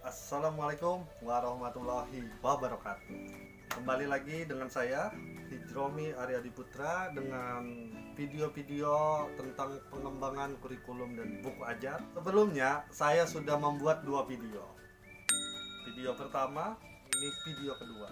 Assalamualaikum warahmatullahi wabarakatuh. Kembali lagi dengan saya Hijromi Aryadi Putra dengan video-video tentang pengembangan kurikulum dan buku ajar. Sebelumnya saya sudah membuat dua video. Video pertama, ini video kedua.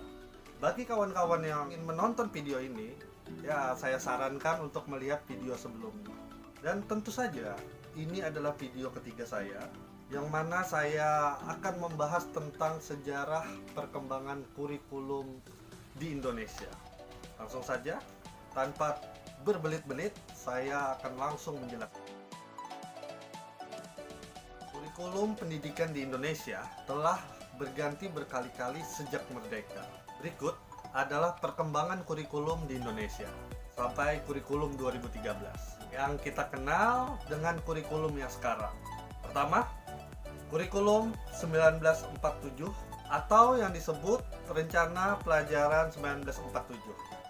Bagi kawan-kawan yang ingin menonton video ini, ya saya sarankan untuk melihat video sebelumnya. Dan tentu saja ini adalah video ketiga saya, yang mana saya akan membahas tentang sejarah perkembangan kurikulum di Indonesia. Langsung saja, tanpa berbelit-belit, saya akan langsung menjelaskan. Kurikulum pendidikan di Indonesia telah berganti berkali-kali sejak merdeka. Berikut adalah perkembangan kurikulum di Indonesia sampai kurikulum 2013 yang kita kenal dengan kurikulum yang sekarang. Pertama, kurikulum 1947 atau yang disebut Rencana Pelajaran 1947.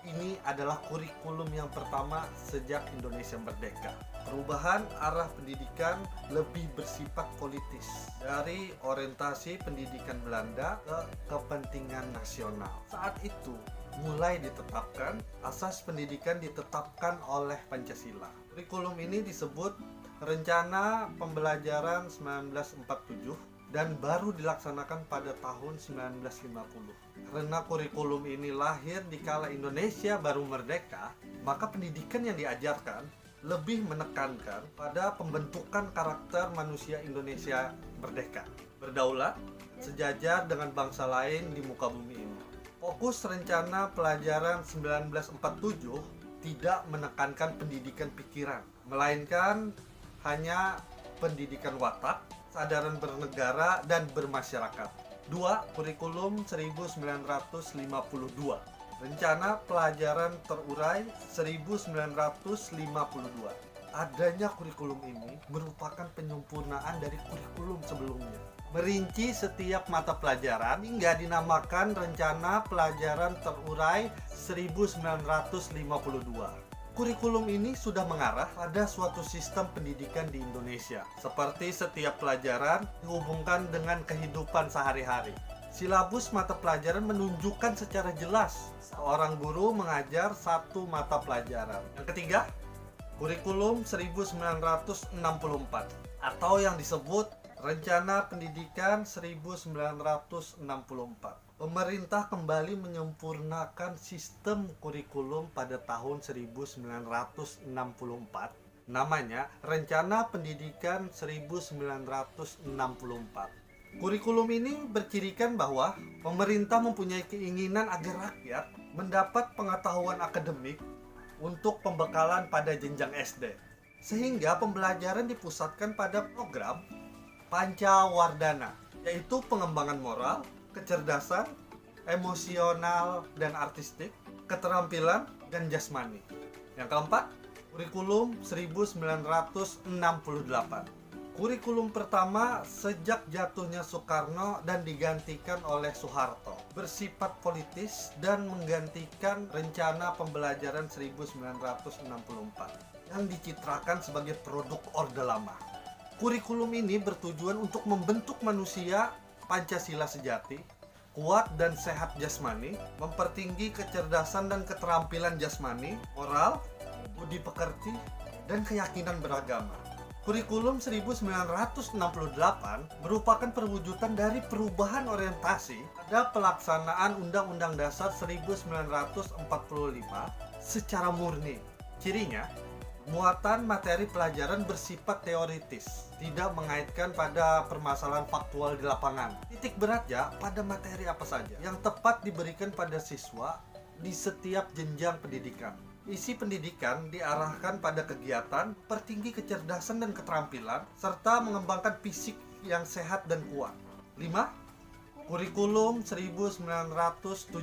Ini adalah kurikulum yang pertama sejak Indonesia merdeka. Perubahan arah pendidikan lebih bersifat politis dari orientasi pendidikan Belanda ke kepentingan nasional. Saat itu mulai ditetapkan, asas pendidikan ditetapkan oleh Pancasila. Kurikulum ini disebut Rencana Pembelajaran 1947 dan baru dilaksanakan pada tahun 1950. Karena kurikulum ini lahir di kala Indonesia baru merdeka, maka pendidikan yang diajarkan lebih menekankan pada pembentukan karakter manusia Indonesia merdeka, berdaulat, sejajar dengan bangsa lain di muka bumi ini. Fokus Rencana Pelajaran 1947 tidak menekankan pendidikan pikiran, melainkan hanya pendidikan watak, kesadaran bernegara dan bermasyarakat. 2. Kurikulum 1952. Rencana Pelajaran Terurai 1952. Adanya kurikulum ini merupakan penyempurnaan dari kurikulum sebelumnya. Merinci setiap mata pelajaran hingga dinamakan Rencana Pelajaran Terurai 1952. Kurikulum ini sudah mengarah pada suatu sistem pendidikan di Indonesia. Seperti setiap pelajaran dihubungkan dengan kehidupan sehari-hari. Silabus mata pelajaran menunjukkan secara jelas seorang guru mengajar satu mata pelajaran. Yang ketiga, kurikulum 1964 atau yang disebut Rencana Pendidikan 1964. Pemerintah kembali menyempurnakan sistem kurikulum pada tahun 1964. Namanya Rencana Pendidikan 1964. Kurikulum ini bercirikan bahwa pemerintah mempunyai keinginan agar rakyat mendapat pengetahuan akademik untuk pembekalan pada jenjang SD. Sehingga pembelajaran dipusatkan pada program Pancawardana, yaitu pengembangan moral, kecerdasan, emosional dan artistik, keterampilan, dan jasmani. Yang keempat, kurikulum 1968. Kurikulum pertama sejak jatuhnya Soekarno dan digantikan oleh Soeharto. Bersifat politis dan menggantikan Rencana Pembelajaran 1964 yang dicitrakan sebagai produk Orde Lama. Kurikulum ini bertujuan untuk membentuk manusia Pancasila sejati, kuat dan sehat jasmani, mempertinggi kecerdasan dan keterampilan jasmani, moral, budi pekerti, dan keyakinan beragama. Kurikulum 1968 merupakan perwujudan dari perubahan orientasi pada pelaksanaan Undang-Undang Dasar 1945 secara murni. Cirinya, muatan materi pelajaran bersifat teoritis, tidak mengaitkan pada permasalahan faktual di lapangan. Titik beratnya pada materi apa saja yang tepat diberikan pada siswa di setiap jenjang pendidikan. Isi pendidikan diarahkan pada kegiatan pertinggi kecerdasan dan keterampilan, serta mengembangkan fisik yang sehat dan kuat. 5. Kurikulum 1975.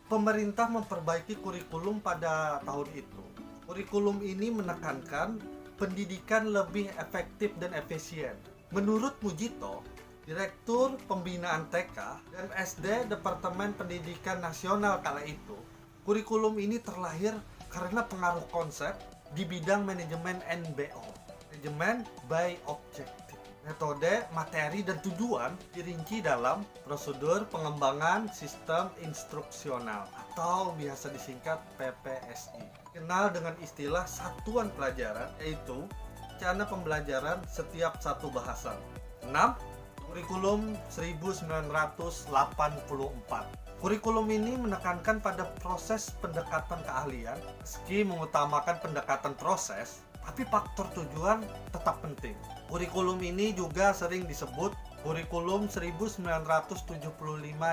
Pemerintah memperbaiki kurikulum pada tahun itu. Kurikulum ini menekankan pendidikan lebih efektif dan efisien. Menurut Mujito, Direktur Pembinaan TK dan SD Departemen Pendidikan Nasional kala itu, kurikulum ini terlahir karena pengaruh konsep di bidang manajemen NBO, manajemen by objective. Metode, materi, dan tujuan dirinci dalam prosedur pengembangan sistem instruksional atau biasa disingkat PPSI. Kenal dengan istilah satuan pelajaran, yaitu rencana pembelajaran setiap satu bahasan. 6. Kurikulum 1984. Kurikulum ini menekankan pada proses pendekatan keahlian, meski mengutamakan pendekatan proses, tapi faktor tujuan tetap penting. Kurikulum ini juga sering disebut kurikulum 1975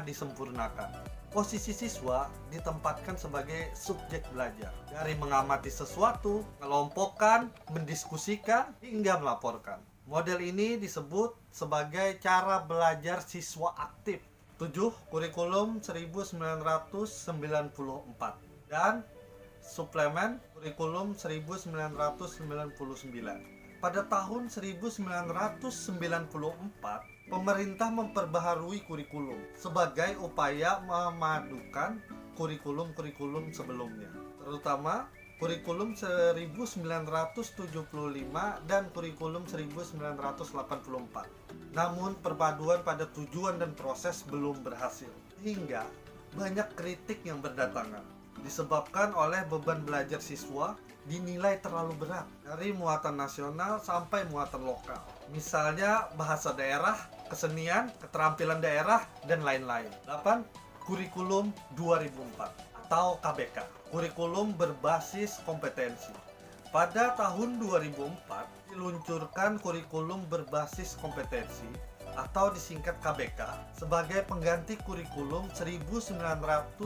disempurnakan. Posisi siswa ditempatkan sebagai subjek belajar, dari mengamati sesuatu, mengelompokkan, mendiskusikan, hingga melaporkan. Model ini disebut sebagai cara belajar siswa aktif. 7. Kurikulum 1994 dan suplemen kurikulum 1999. Pada tahun 1994, pemerintah memperbaharui kurikulum sebagai upaya memadukan kurikulum-kurikulum sebelumnya, terutama kurikulum 1975 dan kurikulum 1984. Namun perpaduan pada tujuan dan proses belum berhasil, hingga banyak kritik yang berdatangan disebabkan oleh beban belajar siswa dinilai terlalu berat, dari muatan nasional sampai muatan lokal. Misalnya bahasa daerah, kesenian, keterampilan daerah, dan lain-lain. 8. Kurikulum 2004 atau KBK, kurikulum berbasis kompetensi. Pada tahun 2004 diluncurkan kurikulum berbasis kompetensi atau disingkat KBK sebagai pengganti kurikulum 1994.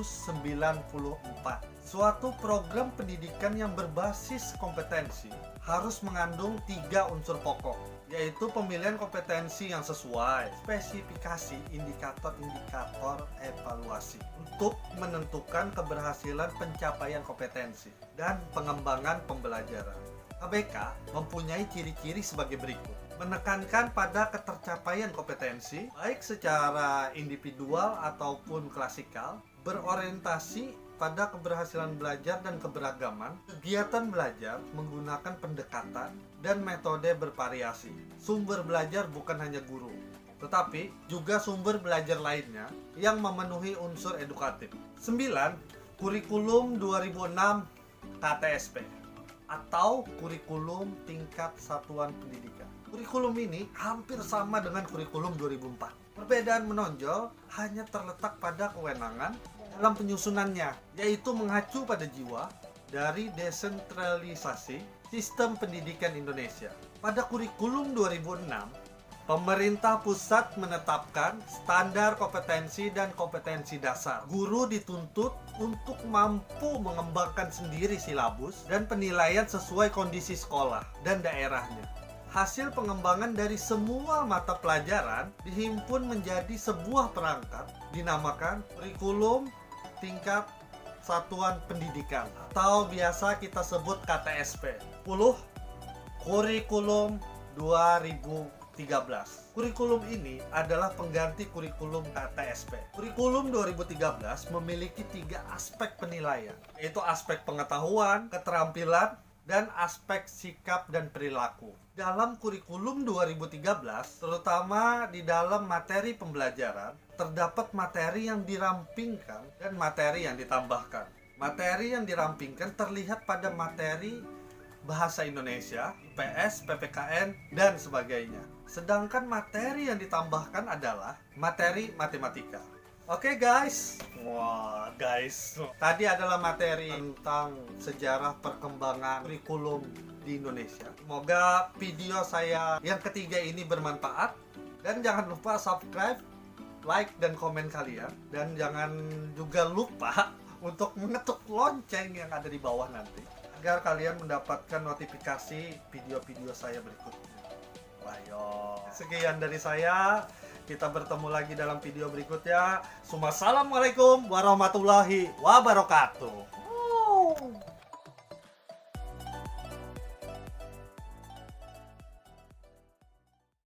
Suatu program pendidikan yang berbasis kompetensi harus mengandung 3 unsur pokok, yaitu pemilihan kompetensi yang sesuai, spesifikasi indikator-indikator evaluasi untuk menentukan keberhasilan pencapaian kompetensi, dan pengembangan pembelajaran. KBK mempunyai ciri-ciri sebagai berikut: menekankan pada ketercapaian kompetensi, baik secara individual ataupun klasikal, berorientasi pada keberhasilan belajar dan keberagaman, kegiatan belajar menggunakan pendekatan dan metode bervariasi. Sumber belajar bukan hanya guru, tetapi juga sumber belajar lainnya yang memenuhi unsur edukatif. 9. Kurikulum 2006 KTSP atau kurikulum tingkat satuan pendidikan. Kurikulum ini hampir sama dengan kurikulum 2004. Perbedaan menonjol hanya terletak pada kewenangan dalam penyusunannya, yaitu mengacu pada jiwa dari desentralisasi sistem pendidikan Indonesia. Pada kurikulum 2006, pemerintah pusat menetapkan standar kompetensi dan kompetensi dasar. Guru dituntut untuk mampu mengembangkan sendiri silabus dan penilaian sesuai kondisi sekolah dan daerahnya. Hasil pengembangan dari semua mata pelajaran dihimpun menjadi sebuah perangkat dinamakan kurikulum tingkat satuan pendidikan atau biasa kita sebut KTSP. 10. Kurikulum 2013. Kurikulum ini adalah pengganti kurikulum KTSP. Kurikulum 2013 memiliki 3 aspek penilaian, yaitu aspek pengetahuan, keterampilan, dan aspek sikap dan perilaku. Dalam kurikulum 2013, terutama di dalam materi pembelajaran, terdapat materi yang dirampingkan dan materi yang ditambahkan. Materi yang dirampingkan terlihat pada materi bahasa Indonesia, IPS, PPKN, dan sebagainya. Sedangkan materi yang ditambahkan adalah materi matematika. Oke guys, wah guys, tadi adalah materi tentang sejarah perkembangan kurikulum di Indonesia. Semoga video saya yang ketiga ini bermanfaat, dan jangan lupa subscribe, like, dan komen kalian, dan jangan juga lupa untuk mengetuk lonceng yang ada di bawah nanti agar kalian mendapatkan notifikasi video-video saya berikutnya. Ayo, sekian dari saya. Kita bertemu lagi dalam video berikutnya. Assalamualaikum warahmatullahi wabarakatuh.